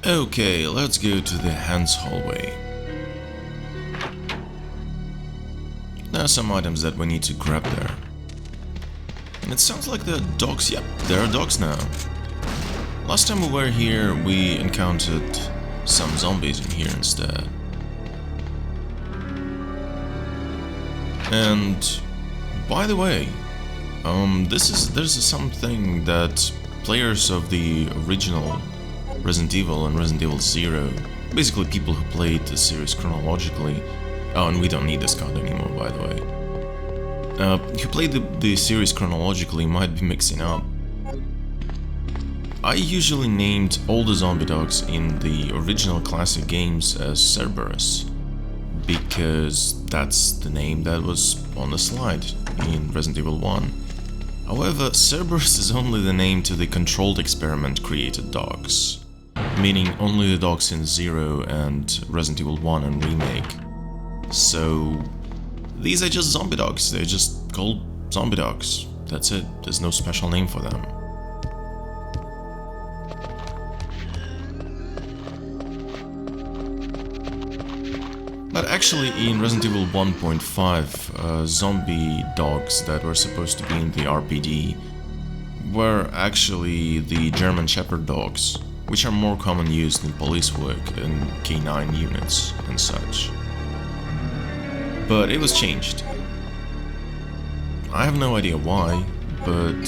Okay, let's go to the Hans hallway. There are some items that we need to grab there. And it sounds like there are dogs. Yep, there are dogs now. Last time we were here, we encountered some zombies in here instead. And by the way, there's something that players of the original Resident Evil and Resident Evil 0, basically people who played the series chronologically. Oh, and we don't need this card anymore, by the way. Who played the series chronologically might be mixing up. I usually named all the zombie dogs in the original classic games as Cerberus, because that's the name that was on the slide in Resident Evil 1. However, Cerberus is only the name to the controlled experiment created dogs, meaning only the dogs in 0 and Resident Evil 1 and Remake. So these are just zombie dogs, they're just called zombie dogs. That's it, there's no special name for them. But actually in Resident Evil 1.5, zombie dogs that were supposed to be in the RPD were actually the German Shepherd dogs, which are more common used in police work and K9 units and such. But it was changed. I have no idea why, but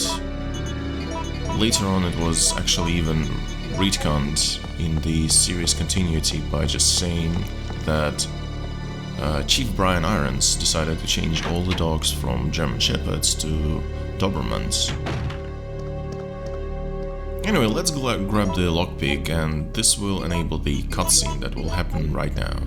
later on it was actually even retconned in the series continuity by just saying that Chief Brian Irons decided to change all the dogs from German Shepherds to Dobermans. Anyway, let's grab the lockpick, and this will enable the cutscene that will happen right now.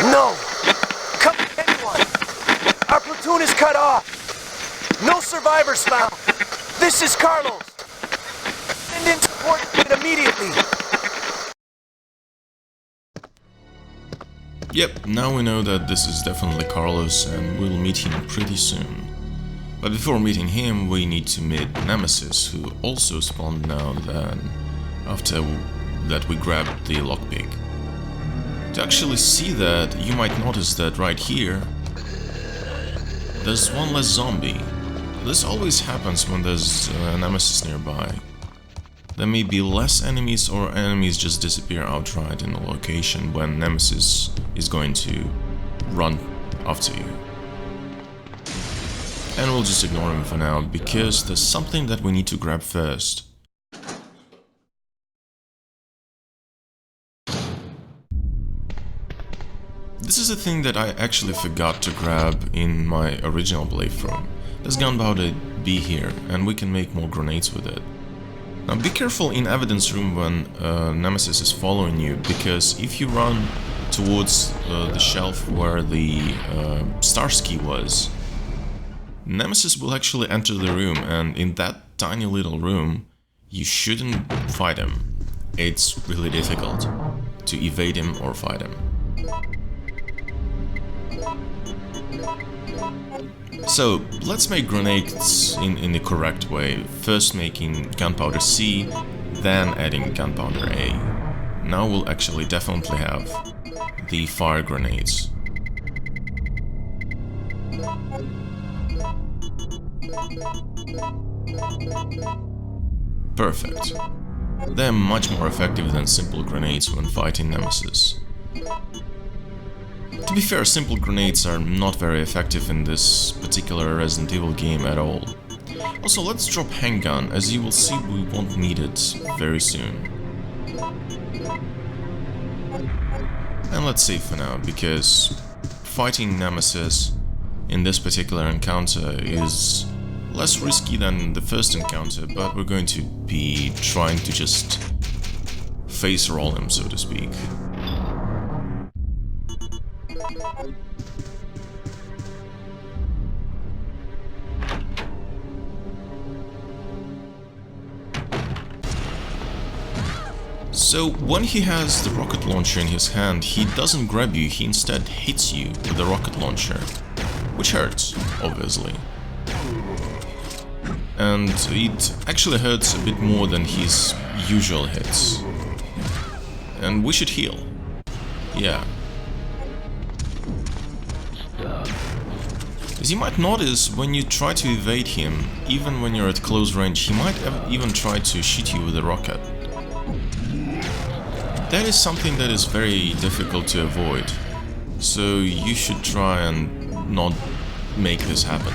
No! Come anyone! Our platoon is cut off! No survivors found! This is Carlos! Send in support immediately! Yep, now we know that this is definitely Carlos and we'll meet him pretty soon. But before meeting him, we need to meet Nemesis, who also spawned now then, after that we grabbed the lockpick. To actually see that, you might notice that right here, there's one less zombie. This always happens when there's a Nemesis nearby. There may be less enemies, or enemies just disappear outright in a location when Nemesis is going to run after you. And we'll just ignore him for now, because there's something that we need to grab first. This is a thing that I actually forgot to grab in my original playthrough. There's gunpowder B here, and we can make more grenades with it. Now be careful in evidence room when Nemesis is following you, because if you run towards the shelf where the Starsky was, Nemesis will actually enter the room, and in that tiny little room you shouldn't fight him. It's really difficult to evade him or fight him. So, let's make grenades in the correct way, first making gunpowder C, then adding gunpowder A. Now we'll actually definitely have the fire grenades. Perfect. They're much more effective than simple grenades when fighting Nemesis. To be fair, simple grenades are not very effective in this particular Resident Evil game at all. Also, let's drop handgun, as you will see we won't need it very soon. And let's save for now, because fighting Nemesis in this particular encounter is less risky than the first encounter, but we're going to be trying to just face roll him, so to speak. So when he has the rocket launcher in his hand, he doesn't grab you, he instead hits you with the rocket launcher, which hurts, obviously. And it actually hurts a bit more than his usual hits. And we should heal. Yeah. As you might notice, when you try to evade him, even when you're at close range, he might even try to shoot you with a rocket. That is something that is very difficult to avoid, so you should try and not make this happen.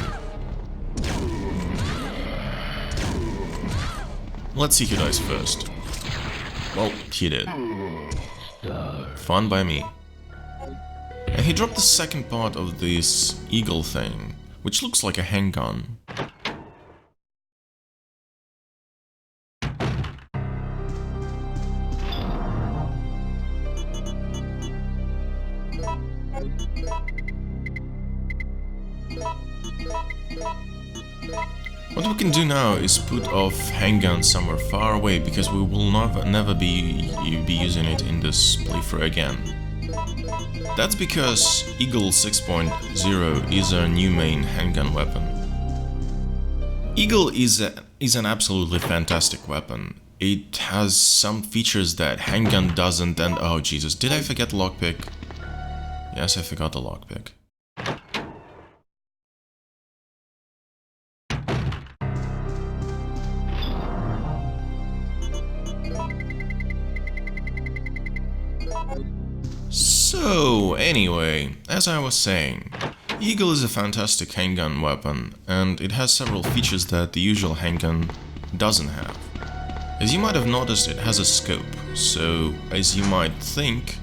Let's see who dies first. Well, he did. Fun by me. And he dropped the second part of this eagle thing, which looks like a handgun. What we can do now is put off handgun somewhere far away, because we will never be using it in this playthrough again. That's because Eagle 6.0 is our new main handgun weapon. Eagle is an absolutely fantastic weapon. It has some features that handgun doesn't, and oh Jesus, did I forget lockpick? Yes, I forgot the lockpick. So, anyway, as I was saying, Eagle is a fantastic handgun weapon, and it has several features that the usual handgun doesn't have. As you might have noticed, it has a scope, so as you might think,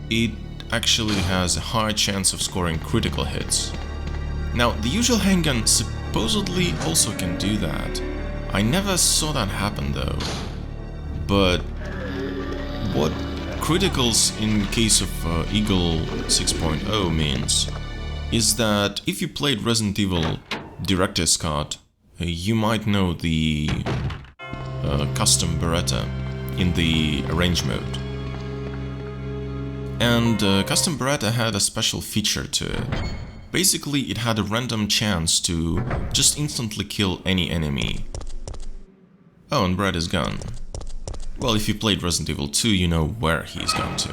it actually has a high chance of scoring critical hits. Now, the usual handgun supposedly also can do that. I never saw that happen though. But what criticals in case of Eagle 6.0 means is that if you played Resident Evil Director's Cut, you might know the custom Beretta in the arrange mode. And custom Beretta had a special feature to it. Basically, it had a random chance to just instantly kill any enemy. Oh, and Brad is gone. Well, if you played Resident Evil 2, you know where he's gone to.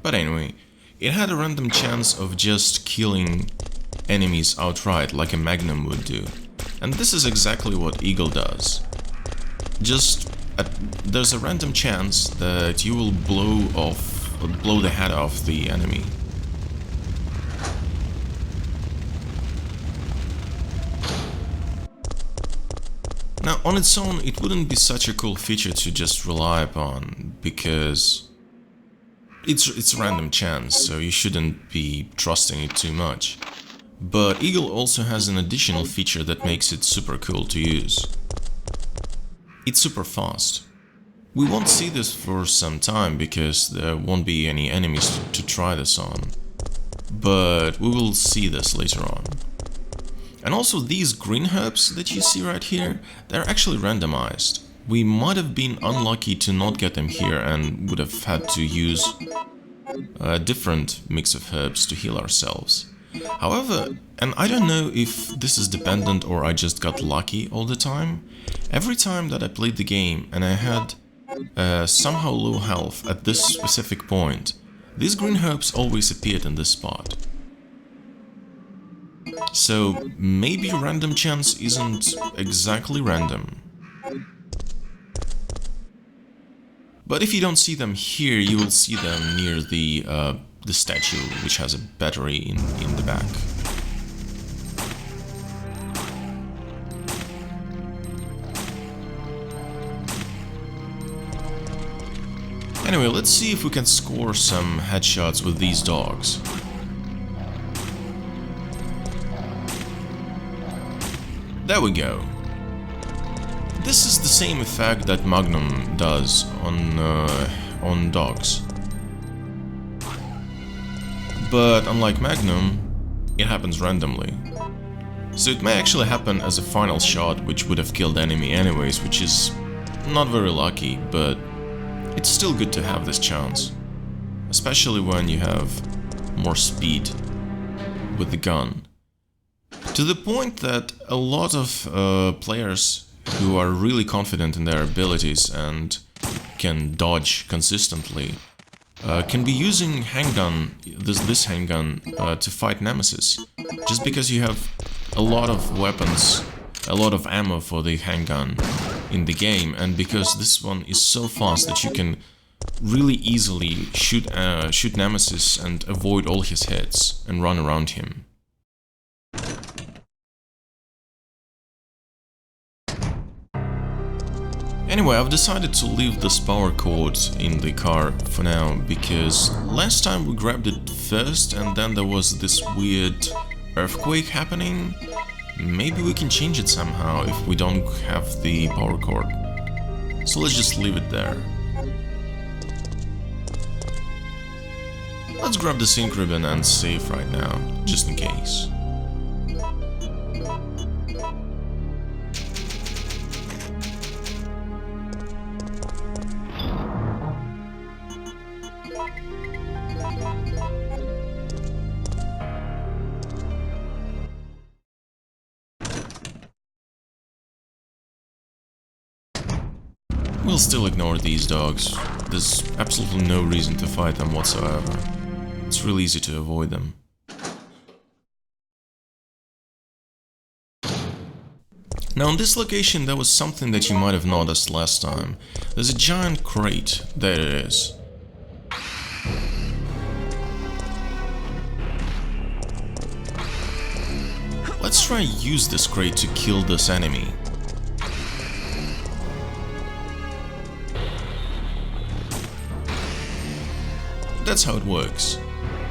But anyway, it had a random chance of just killing enemies outright, like a Magnum would do. And this is exactly what Eagle does. There's a random chance that you will blow the head off the enemy. Now, on its own, it wouldn't be such a cool feature to just rely upon, because it's a random chance, so you shouldn't be trusting it too much. But Eagle also has an additional feature that makes it super cool to use. It's super fast. We won't see this for some time, because there won't be any enemies to try this on. But we will see this later on. And also these green herbs that you see right here, they're actually randomized. We might have been unlucky to not get them here and would have had to use a different mix of herbs to heal ourselves. However, and I don't know if this is dependent or I just got lucky all the time, every time that I played the game and I had somehow low health at this specific point, these green herbs always appeared in this spot. So maybe random chance isn't exactly random. But if you don't see them here, you will see them near the statue, which has a battery in the back. Anyway, let's see if we can score some headshots with these dogs. There we go. This is the same effect that Magnum does on dogs. But unlike Magnum, it happens randomly. So it may actually happen as a final shot, which would have killed enemy anyways, which is not very lucky, but it's still good to have this chance, especially when you have more speed with the gun. To the point that a lot of players who are really confident in their abilities and can dodge consistently can be using handgun, this handgun, to fight Nemesis, just because you have a lot of weapons, a lot of ammo for the handgun in the game, and because this one is so fast that you can really easily shoot Nemesis and avoid all his hits and run around him. Anyway, I've decided to leave this power cord in the car for now, because last time we grabbed it first and then there was this weird earthquake happening. Maybe we can change it somehow if we don't have the power cord. So let's just leave it there. Let's grab the sync ribbon and save right now, just in case. We'll still ignore these dogs. There's absolutely no reason to fight them whatsoever. It's really easy to avoid them. Now on this location there was something that you might have noticed last time. There's a giant crate. There it is. Let's try and use this crate to kill this enemy. That's how it works.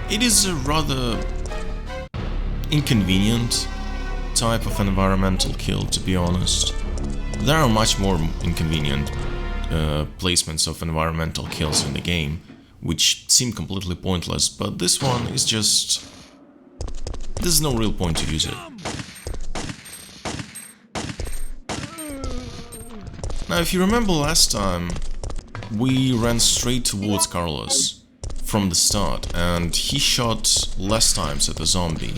It is a rather inconvenient type of environmental kill, to be honest. There are much more inconvenient placements of environmental kills in the game, which seem completely pointless, but this one is just... there's no real point to use it. Now, if you remember last time, we ran straight towards Carlos from the start, and he shot less times at the zombie.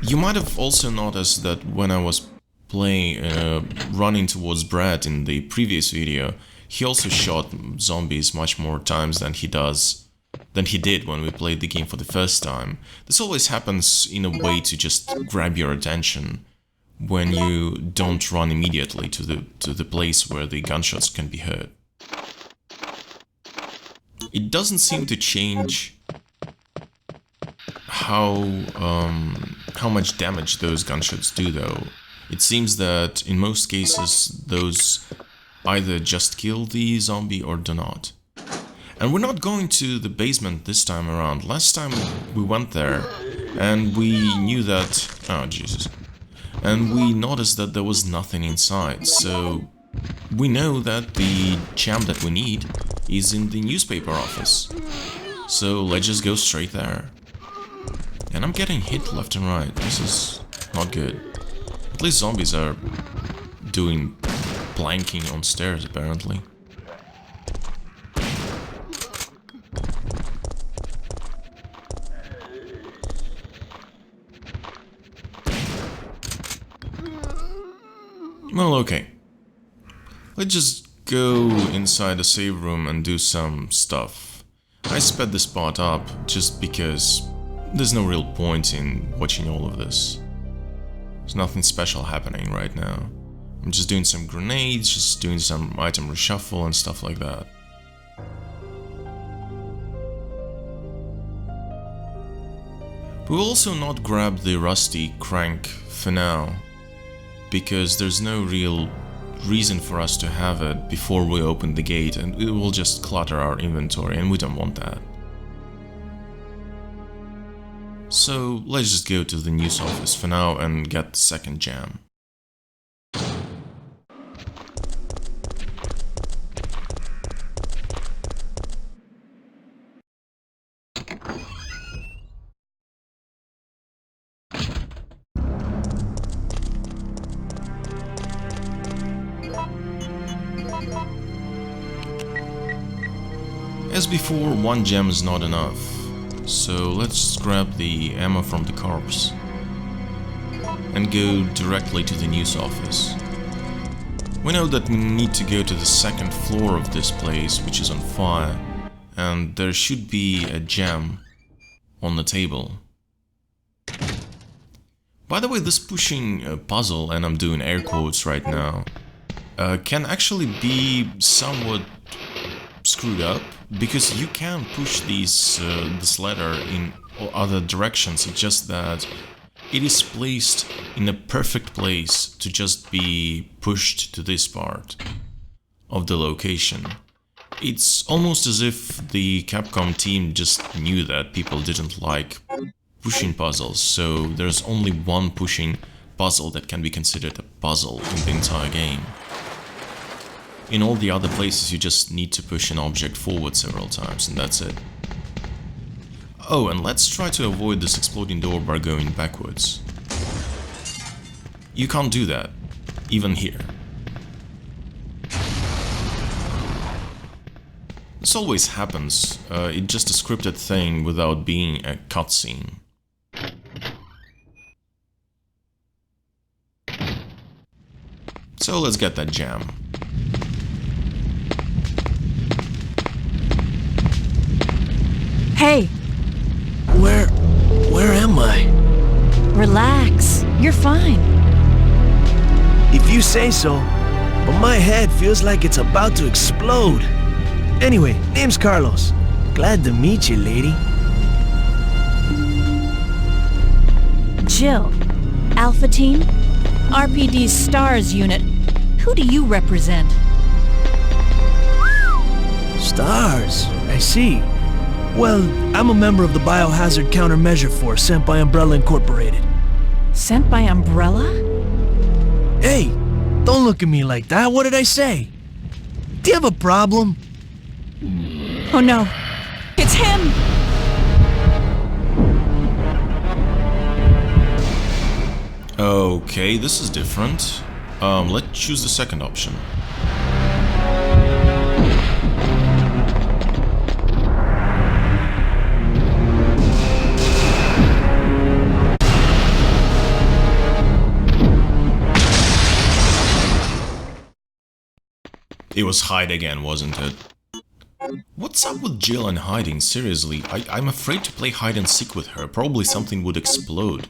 You might have also noticed that when I was running towards Brad in the previous video, he also shot zombies much more times than he did when we played the game for the first time. This always happens in a way to just grab your attention when you don't run immediately to the place where the gunshots can be heard. It doesn't seem to change how much damage those gunshots do, though. It seems that in most cases those either just kill the zombie or do not. And we're not going to the basement this time around. Last time we went there and we knew that... oh Jesus. And we noticed that there was nothing inside, so we know that the jam that we need is in the newspaper office. So let's just go straight there. And I'm getting hit left and right. This is not good. At least zombies are doing planking on stairs, apparently. Well, okay. Let's just go inside the save room and do some stuff. I sped this part up just because there's no real point in watching all of this. There's nothing special happening right now. I'm just doing some grenades, just doing some item reshuffle and stuff like that. We will also not grab the rusty crank for now, because there's no real reason for us to have it before we open the gate, and it will just clutter our inventory, and we don't want that. So let's just go to the news office for now and get the second jam. As before, one gem is not enough, so let's grab the ammo from the corpse and go directly to the news office. We know that we need to go to the second floor of this place, which is on fire, and there should be a gem on the table. By the way, this pushing puzzle, and I'm doing air quotes right now, can actually be somewhat screwed up, because you can push this ladder in other directions. It's just that it is placed in a perfect place to just be pushed to this part of the location. It's almost as if the Capcom team just knew that people didn't like pushing puzzles, so there's only one pushing puzzle that can be considered a puzzle in the entire game. In all the other places you just need to push an object forward several times and that's it. Oh, and let's try to avoid this exploding door by going backwards. You can't do that, even here. This always happens, it's just a scripted thing without being a cutscene. So let's get that gem. Hey! Where am I? Relax. You're fine. If you say so, but my head feels like it's about to explode. Anyway, name's Carlos. Glad to meet you, lady. Jill. Alpha Team? RPD's STARS unit. Who do you represent? Stars, I see. Well, I'm a member of the Biohazard Countermeasure Force sent by Umbrella Incorporated. Sent by Umbrella? Hey, don't look at me like that. What did I say? Do you have a problem? Oh no. It's him! Okay, this is different. Let's choose the second option. It was hide again, wasn't it? What's up with Jill and hiding? Seriously, I'm afraid to play hide and seek with her. Probably something would explode.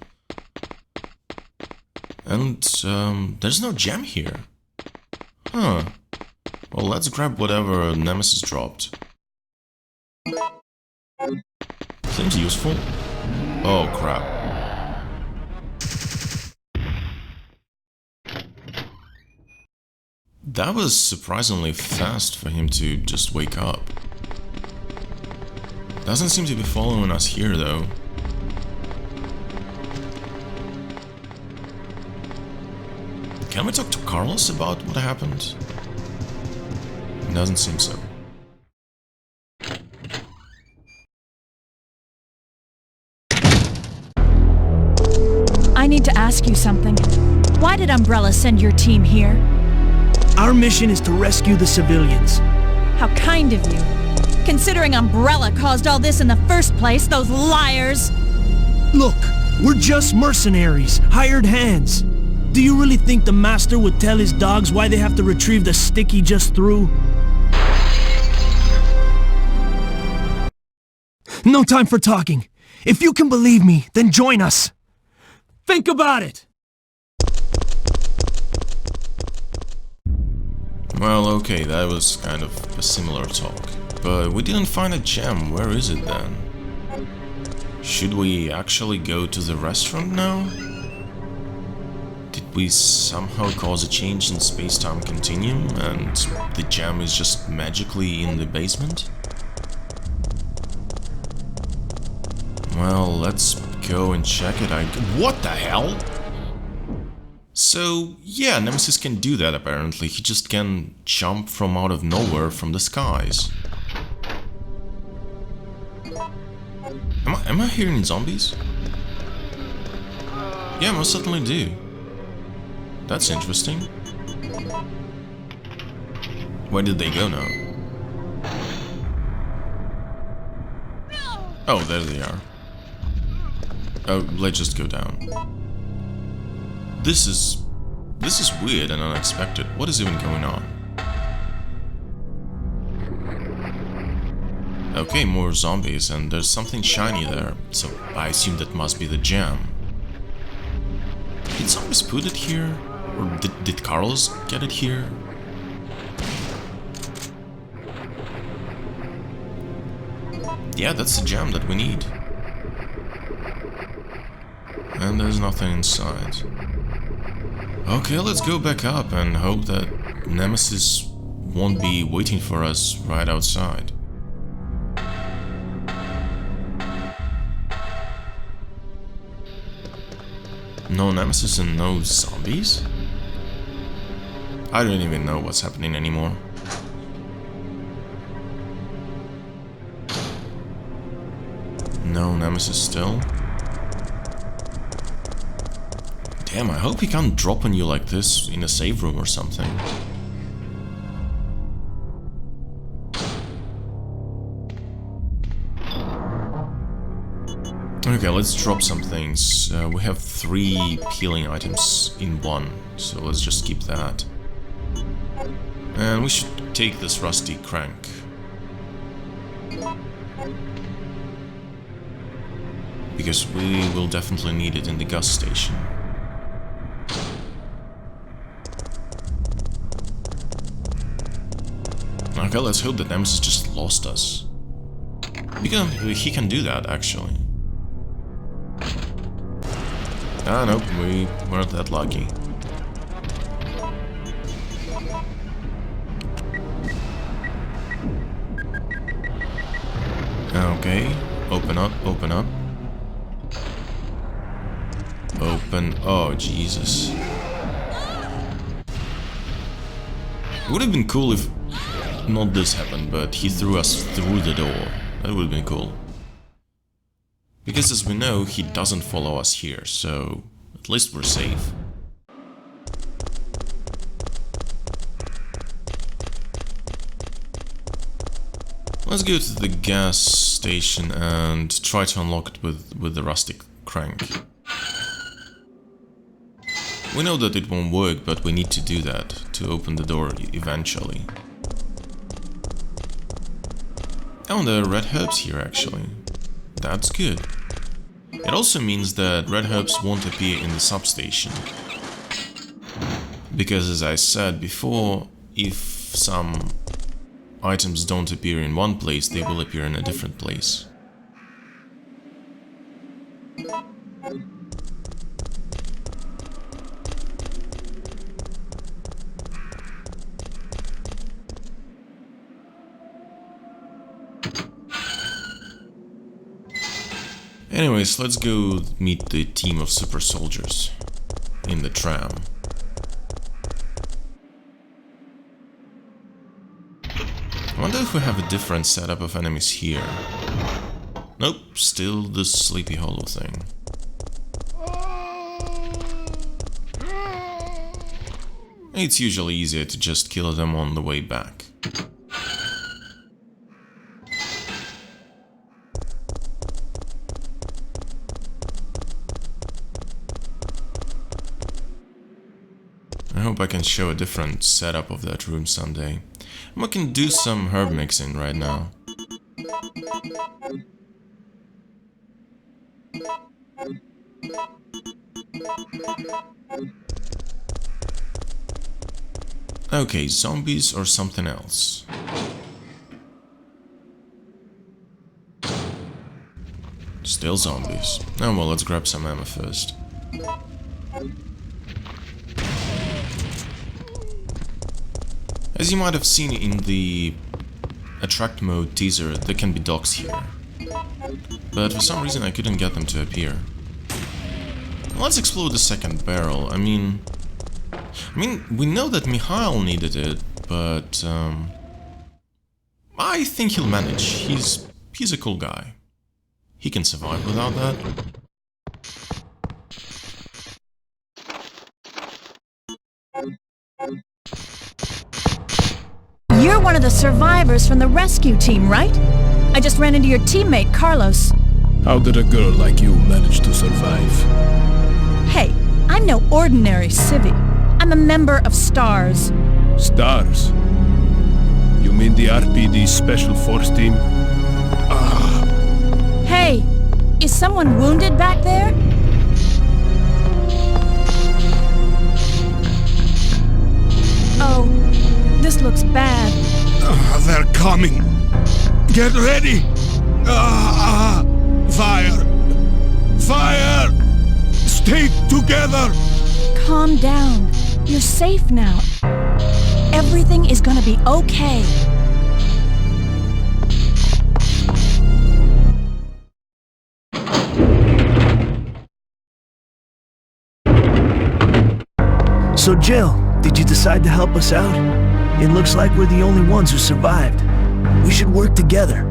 And, there's no gem here. Huh. Well, let's grab whatever Nemesis dropped. Seems useful. Oh, crap. That was surprisingly fast for him to just wake up. Doesn't seem to be following us here, though. Can we talk to Carlos about what happened? Doesn't seem so. I need to ask you something. Why did Umbrella send your team here? Our mission is to rescue the civilians. How kind of you. Considering Umbrella caused all this in the first place, those liars! Look, we're just mercenaries, hired hands. Do you really think the master would tell his dogs why they have to retrieve the stick he just threw? No time for talking. If you can believe me, then join us. Think about it! Well, okay, that was kind of a similar talk. But we didn't find a gem. Where is it then? Should we actually go to the restaurant now? Did we somehow cause a change in space-time continuum and the gem is just magically in the basement? Well, let's go and check it. What the hell? So, yeah, Nemesis can do that apparently. He just can jump from out of nowhere from the skies. Am I hearing zombies? Yeah, most certainly do. That's interesting. Where did they go now? Oh, there they are. Oh, let's just go down. This is weird and unexpected. What is even going on? Okay, more zombies, and there's something shiny there, so I assume that must be the gem. Did zombies put it here? Or did Carlos get it here? Yeah, that's the gem that we need. And there's nothing inside. Okay, let's go back up and hope that Nemesis won't be waiting for us right outside. No Nemesis and no zombies? I don't even know what's happening anymore. No Nemesis still? Damn, I hope he can't drop on you like this in a save room or something. Okay, let's drop some things. We have 3 healing items in one, so let's just keep that. And we should take this rusty crank. Because we will definitely need it in the gas station. Okay, let's hope that Nemesis just lost us. Because he can do that, actually. Ah, nope, we weren't that lucky. Okay, open up, open up. Open, oh Jesus. It would have been cool if not this happened, but he threw us through the door. That would have been cool. Because as we know, he doesn't follow us here, so at least we're safe. Let's go to the gas station and try to unlock it with the rustic crank. We know that it won't work, but we need to do that to open the door eventually. Oh, there are red herbs here actually. That's good. It also means that red herbs won't appear in the substation. Because as I said before, if some items don't appear in one place, they will appear in a different place. Anyways, let's go meet the team of super soldiers in the tram. I wonder if we have a different setup of enemies here. Nope, still the Sleepy Hollow thing. It's usually easier to just kill them on the way back. I hope I can show a different setup of that room someday. And we can do some herb mixing right now. Okay, zombies or something else. Still zombies. Oh well, let's grab some ammo first. As you might have seen in the attract mode teaser, there can be dogs here. But for some reason I couldn't get them to appear. Let's explore the second barrel. I mean, we know that Mikhail needed it, but I think he'll manage. He's a cool guy. He can survive without that. You're one of the survivors from the rescue team, right? I just ran into your teammate, Carlos. How did a girl like you manage to survive? Hey, I'm no ordinary civvy. I'm a member of STARS. Stars? You mean the RPD Special Force Team? Hey, is someone wounded back there? Oh, this looks bad. They're coming. Get ready! Fire! Fire! Stay together! Calm down. You're safe now. Everything is gonna be okay. So Jill, did you decide to help us out? It looks like we're the only ones who survived. We should work together.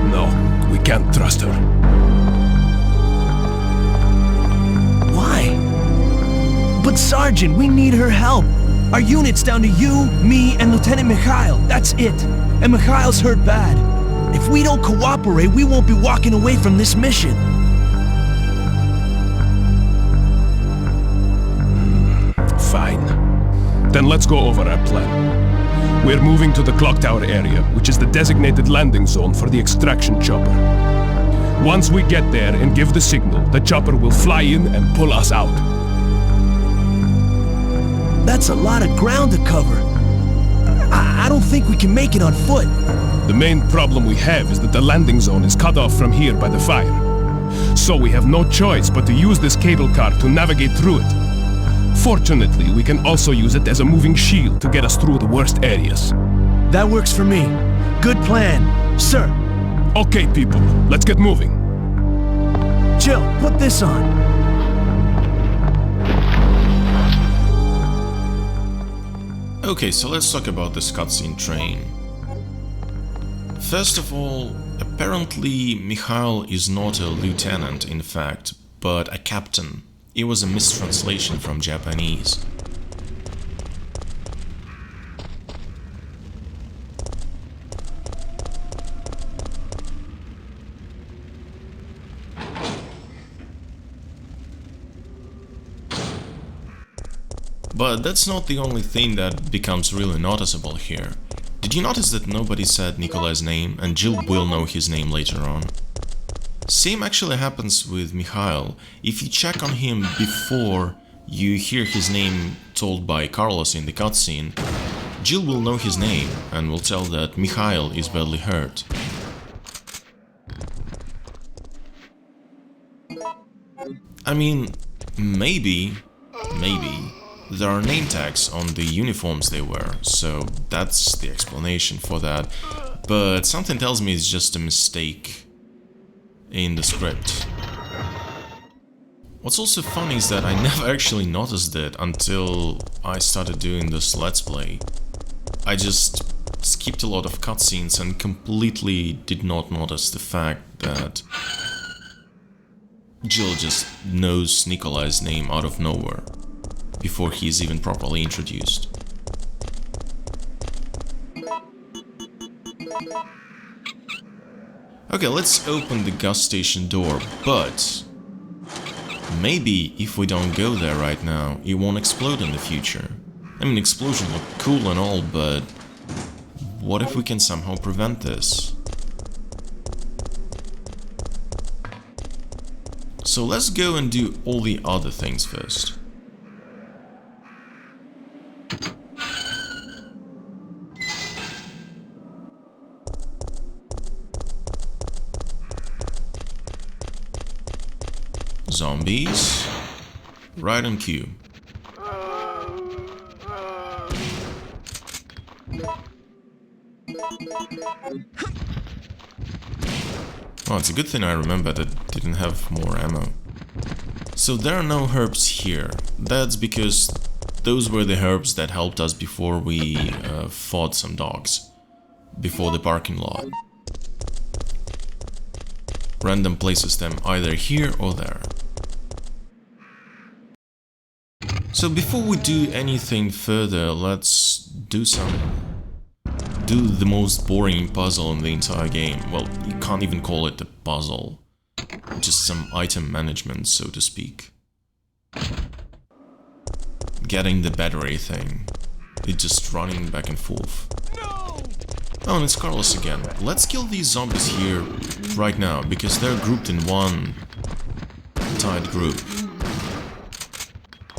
No, we can't trust her. Why? But Sergeant, we need her help. Our unit's down to you, me, and Lieutenant Mikhail. That's it. And Mikhail's hurt bad. If we don't cooperate, we won't be walking away from this mission. Fine. Then let's go over our plan. We're moving to the clock tower area, which is the designated landing zone for the extraction chopper. Once we get there and give the signal, the chopper will fly in and pull us out. That's a lot of ground to cover. I don't think we can make it on foot. The main problem we have is that the landing zone is cut off from here by the fire. So we have no choice but to use this cable car to navigate through it. Fortunately, we can also use it as a moving shield to get us through the worst areas. That works for me. Good plan, sir. Okay, people, let's get moving. Jill, put this on. Okay, so let's talk about this cutscene train. First of all, apparently Mikhail is not a lieutenant, in fact, but a captain. It was a mistranslation from Japanese. But that's not the only thing that becomes really noticeable here. Did you notice that nobody said Nikolai's name, and Jill will know his name later on? Same actually happens with Mikhail. If you check on him before you hear his name told by Carlos in the cutscene, Jill will know his name and will tell that Mikhail is badly hurt. I mean, maybe there are name tags on the uniforms they wear, so that's the explanation for that, but something tells me it's just a mistake in the script. What's also funny is that I never actually noticed it until I started doing this Let's Play. I just skipped a lot of cutscenes and completely did not notice the fact that Jill just knows Nikolai's name out of nowhere, before he's even properly introduced. Okay, let's open the gas station door, but maybe if we don't go there right now, it won't explode in the future. I mean, explosions look cool and all, but what if we can somehow prevent this? So let's go and do all the other things first. Zombies, right on cue. Oh, it's a good thing I remember that didn't have more ammo. So there are no herbs here. That's because those were the herbs that helped us before we fought some dogs, before the parking lot. Random places them either here or there. So before we do anything further, let's do some do the most boring puzzle in the entire game. Well, you can't even call it a puzzle. Just some item management, so to speak. Getting the battery thing. It's just running back and forth. Oh, and it's Carlos again. Let's kill these zombies here right now, because they're grouped in one tight group.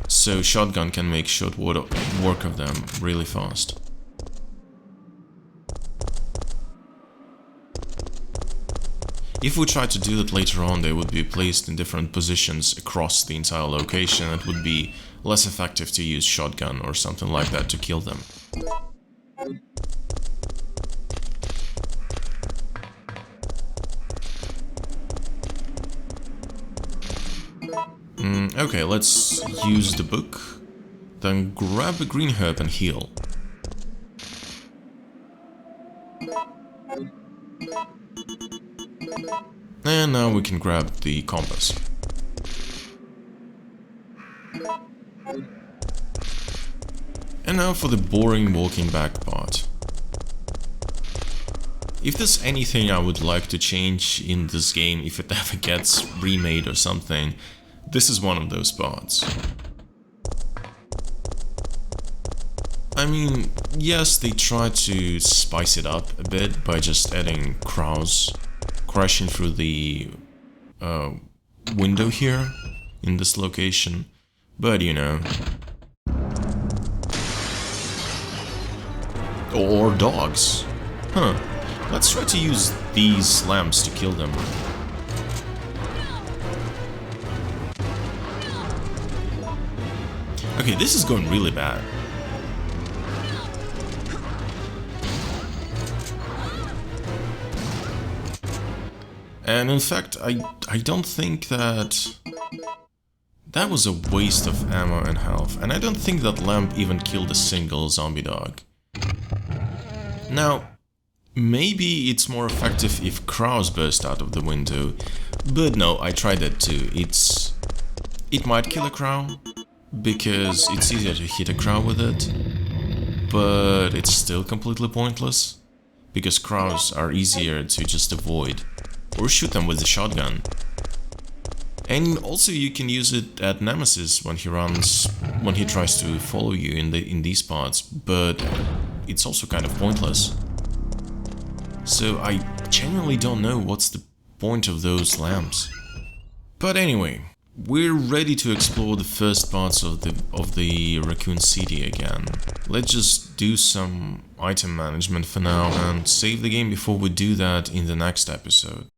So shotgun can make short work of them really fast. If we try to do that later on, they would be placed in different positions across the entire location. It would be less effective to use shotgun or something like that to kill them. Okay, let's use the book. Then grab a green herb and heal. And now we can grab the compass. And now for the boring walking back part. If there's anything I would like to change in this game, if it ever gets remade or something, this is one of those parts. I mean, yes, they try to spice it up a bit by just adding crows crashing through the window here in this location, but you know. Or dogs. Huh. Let's try to use these lamps to kill them. Okay, this is going really bad. And in fact, I don't think that was a waste of ammo and health, and I don't think that lamp even killed a single zombie dog. Now, maybe it's more effective if crows burst out of the window, but no, I tried that too. It might kill a crow, because it's easier to hit a crow with it, but it's still completely pointless, because crows are easier to just avoid. Or shoot them with the shotgun. And also you can use it at Nemesis when he tries to follow you in these parts, but it's also kind of pointless. So I genuinely don't know what's the point of those lamps. But anyway, we're ready to explore the first parts of the Raccoon City again. Let's just do some item management for now and save the game before we do that in the next episode.